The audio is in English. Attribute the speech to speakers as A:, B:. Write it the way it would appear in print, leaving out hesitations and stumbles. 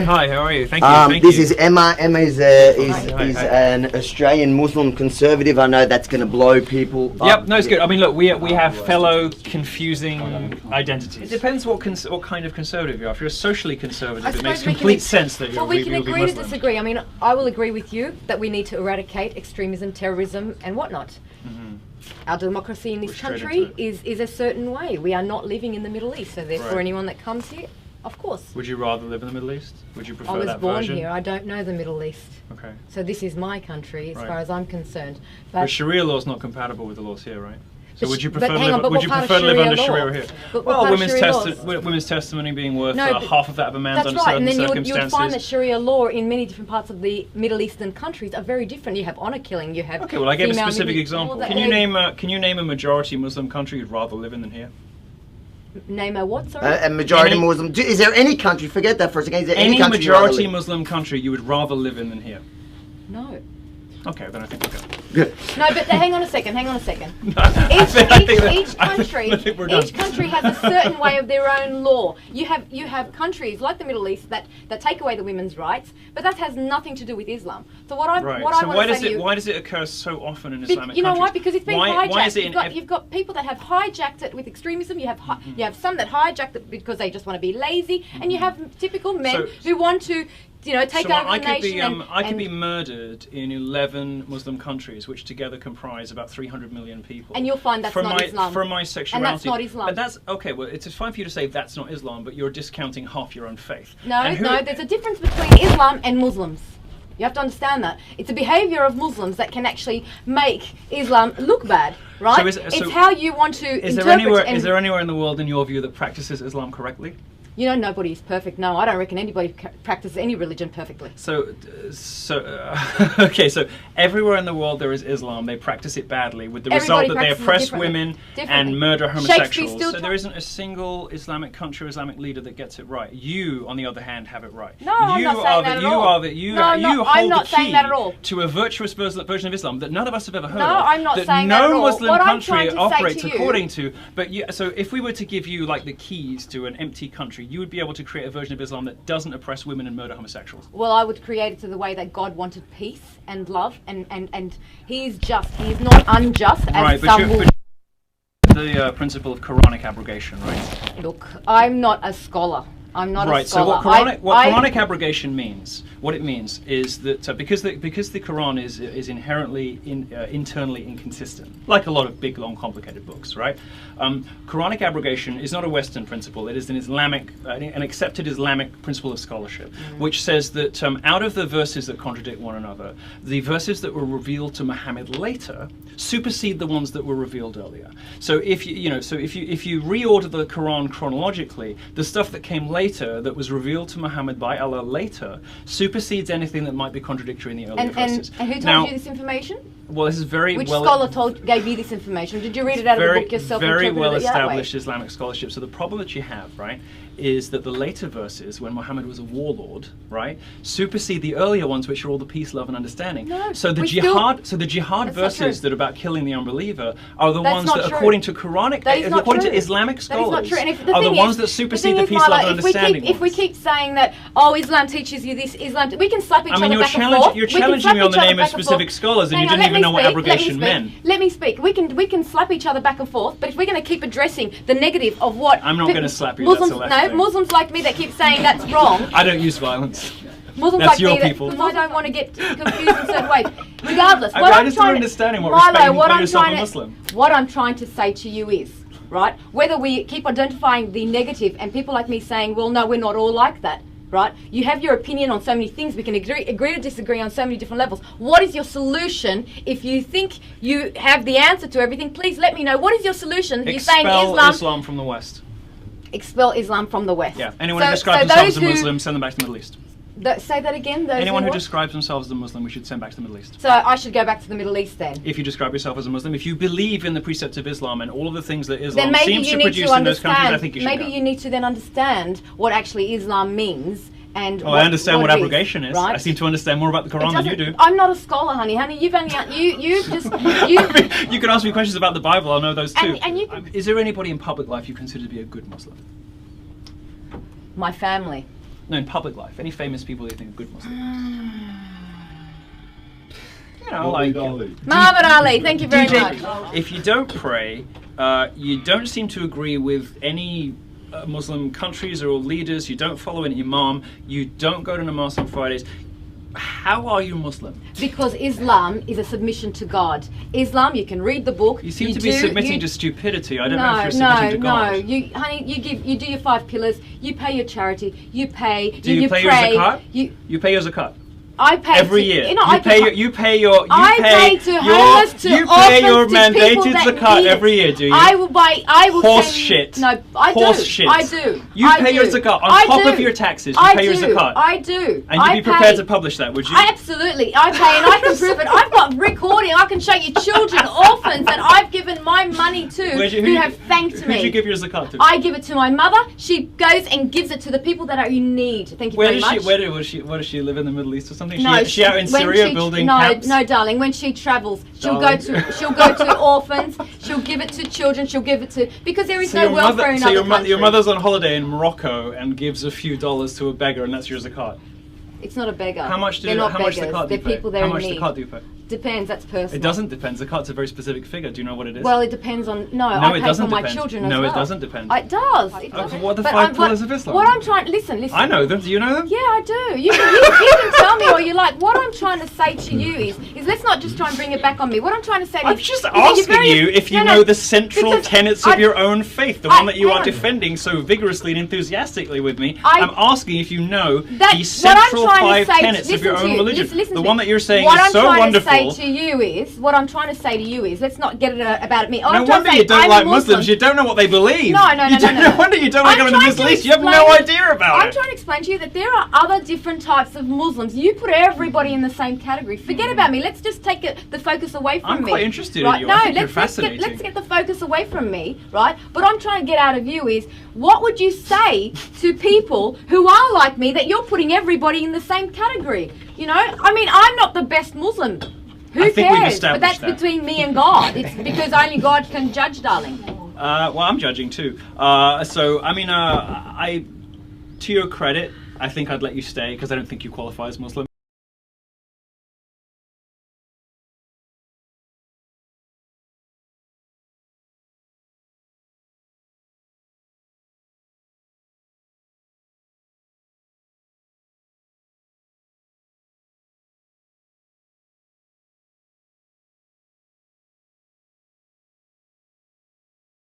A: Hi, how are you? Thank you.
B: This is Emma. Emma is an Australian Muslim conservative. I know that's going to blow people up.
A: Yep, no, it's good. I mean, look, we have fellow confusing identities. It depends what kind of conservative you are. If you're a socially conservative, it makes complete sense that you're
C: we can agree to disagree. I mean, I will agree with you that we need to eradicate extremism, terrorism, and whatnot. Our democracy in this country is a certain way. We are not living in the Middle East, so therefore anyone that comes here, of course.
A: Would you rather live in the Middle East? Would you prefer that version?
C: I was born here. I don't know the Middle East.
A: Okay.
C: So this is my country as far as I'm concerned.
A: But Sharia law is not compatible with the laws here, right? So would you prefer to
C: live
A: under Sharia here? Well, women's testimony being worth half of that of a man's under certain circumstances.
C: And then you would find that Sharia law in many different parts of the Middle Eastern countries are very different. You have honour killing, you have...
A: Okay, well I gave a specific example. Can you name a majority Muslim country you'd rather live in than here?
C: Name a what, sorry?
B: A majority Muslim. Is there any country, forget that for a second, is there any country
A: majority Muslim country you would rather live in than here?
C: No.
A: Okay, then I think we're good.
B: Good.
C: No, but hang on a second. Each country has a certain way of their own law. You have countries like the Middle East that take away the women's rights, but that has nothing to do with Islam. So
A: why does it occur so often in Islamic countries?
C: You know why? Because it's been hijacked. You've got people that have hijacked it with extremism. You have some that hijacked it because they just want to be lazy, and you have typical men who want to, take over the nation.
A: I could be murdered in 11 Muslim countries, which together comprise about 300 million people.
C: And you'll find that's not Islam.
A: For my sexuality.
C: And that's not Islam.
A: But that's, okay, well, it's fine for you to say that's not Islam, but you're discounting half your own faith.
C: No, there's a difference between Islam and Muslims. You have to understand that. It's a behaviour of Muslims that can actually make Islam look bad, right? It's how you want to interpret.
A: Is there anywhere in the world, in your view, that practices Islam correctly?
C: Nobody is perfect. No, I don't reckon anybody practices any religion perfectly.
A: Okay, so everywhere in the world there is Islam. They practice it badly, with the result that they oppress women and murder homosexuals. So there isn't a single Islamic country or Islamic leader that gets it right. You, on the other hand, have it right.
C: No, I'm not saying that at all. I'm not saying that at all.
A: To a virtuous version of Islam that none of us have ever heard of.
C: No, I'm not saying that at all.
A: No Muslim country operates according to. So if we were to give you like the keys to an empty country, you would be able to create a version of Islam that doesn't oppress women and murder homosexuals.
C: Well, I would create it to the way that God wanted peace and love, and He's just. He's not unjust as some will.
A: The principle of Quranic abrogation, right?
C: Look, I'm not a scholar. I'm not a scholar.
A: So what Quranic abrogation means, what it means is that because the Quran is inherently internally inconsistent, like a lot of big, long, complicated books, right? Quranic abrogation is not a Western principle. It is an accepted Islamic principle of scholarship, which says that out of the verses that contradict one another, the verses that were revealed to Muhammad later supersede the ones that were revealed earlier. So if you reorder the Quran chronologically, the stuff that came later, that was revealed to Muhammad by Allah later, supersedes anything that might be contradictory in the earlier verses.
C: And who told you this information?
A: Well, this is
C: Which scholar gave you this information? Did you read it out of the book yourself?
A: Very well established Islamic scholarship. So the problem that you have, right, is that the later verses, when Muhammad was a warlord, right, supersede the earlier ones, which are all the peace, love, and understanding.
C: No,
A: so the jihad verses that are about killing the unbeliever are the ones that, according to to Islamic scholars, are the ones that supersede the peace, love, and understanding.
C: If we keep saying that, Islam teaches you this, we can slap each other back and forth.
A: You're challenging me on the name of specific scholars, and you didn't even know what abrogation meant.
C: Let me speak. We can slap each other back and forth, but if we're going to keep addressing the negative of what
A: I'm not going to slap you.
C: Muslims like me that keep saying that's wrong.
A: I don't use violence.
C: Muslims
A: that's
C: like
A: your
C: me
A: people.
C: That I don't want to get confused in certain ways. Regardless,
A: I just don't understand in what respect you call yourself a Muslim.
C: What I'm trying to say to you is, right, whether we keep identifying the negative and people like me saying, well, no, we're not all like that, right? You have your opinion on so many things. We can agree to disagree on so many different levels. What is your solution? If you think you have the answer to everything, please let me know. What is your solution? You're saying
A: Islam from the West.
C: Expel Islam from the West.
A: Yeah. Anyone who describes themselves as a Muslim, send them back to the Middle East.
C: Say that again.
A: Anyone who describes themselves as a Muslim, we should send back to the Middle East.
C: So I should go back to the Middle East then?
A: If you describe yourself as a Muslim, if you believe in the precepts of Islam and all of the things that Islam seems to produce in those countries, I think you should
C: Maybe you need to then understand what actually Islam means. And
A: I understand what abrogation is. Right? I seem to understand more about the Quran than you do.
C: I'm not a scholar, honey. You've only you
A: can ask me questions about the Bible. I'll know those too.
C: And
A: is there anybody in public life you consider to be a good Muslim?
C: My family.
A: No, in public life. Any famous people you think are good Muslims? You know, like
C: Muhammad Ali. Thank you very much.
A: If you don't pray, you don't seem to agree with any Muslim countries or leaders. You don't follow an imam. You don't go to namaz on Fridays. How are you Muslim?
C: Because Islam is a submission to God. Islam, you can read the book.
A: You seem to be submitting to stupidity. I don't know if you're submitting to God.
C: No, honey, you do your 5 pillars. You pay your charity. You pay.
A: Do you pay
C: pray,
A: your zakat? You pay your zakat.
C: I pay
A: every year. You pay your
C: mandated
A: zakat every year. Do you?
C: I will
A: horse shit.
C: No, I
A: horse
C: do.
A: Shit.
C: I do.
A: You pay your zakat on top of your taxes. You pay your zakat.
C: I do.
A: And you'd be prepared to publish that, would you?
C: Absolutely. I pay, and I can prove it. I've got recording. I can show you children, orphans that I've given my money to who have thanked me.
A: Who did you give your zakat to?
C: I give it to my mother. She goes and gives it to the people that are in need. Thank you very much.
A: Where does she live in the Middle East or something?
C: No,
A: she out in Syria building camps?
C: No, darling. When she travels, she'll go to orphans. She'll give it to children. She'll give it to because there is no welfare in other countries.
A: Your mother's on holiday in Morocco and gives a few dollars to a beggar, and that's your zakat.
C: It's not a beggar.
A: How much
C: They're not beggars.
A: zakat do
C: They're
A: you pay?
C: people that are in need.
A: How much zakat do you pay?
C: Depends. That's personal.
A: It doesn't depend. Zakat's a very specific figure. Do you know what it is?
C: Well, it depends on. No, I pay for my children as well.
A: No, it doesn't depend.
C: It does. It does.
A: What are the 5 pillars of Islam?
C: What I'm trying. Listen.
A: I know them. Do you know them?
C: Yeah, I do. You can tell me all you like. What I'm trying to say to you is let's not just try and bring it back on me. What I'm trying to say.
A: I'm just asking you if you know the central tenets of your own faith, the one that you are defending so vigorously and enthuusly with me. I'm asking if you know the central 5 tenets of your own religion. The one that you're saying is so wonderful.
C: What I'm trying to say to you is, let's not get it about me.
A: No wonder you don't like Muslims. You don't know what they believe.
C: No.
A: No wonder you don't like going to the Middle East. You have no idea about it.
C: I'm trying to explain to you that there are other different types of Muslims. You put everybody in the same category. Forget about me. Let's just take the focus away from me.
A: I'm quite interested
C: in
A: you.
C: No,
A: I think you're fascinating.
C: Let's get the focus away from me, right? But I'm trying to get out of you is, what would you say to people who are like me that you're putting everybody in the same category? You know, I mean, I'm not the best Muslim. Who cares? But that's between me and God. It's because only God can judge, darling.
A: Well, I'm judging too. So, I mean, to your credit, I think I'd let you stay because I don't think you qualify as Muslim.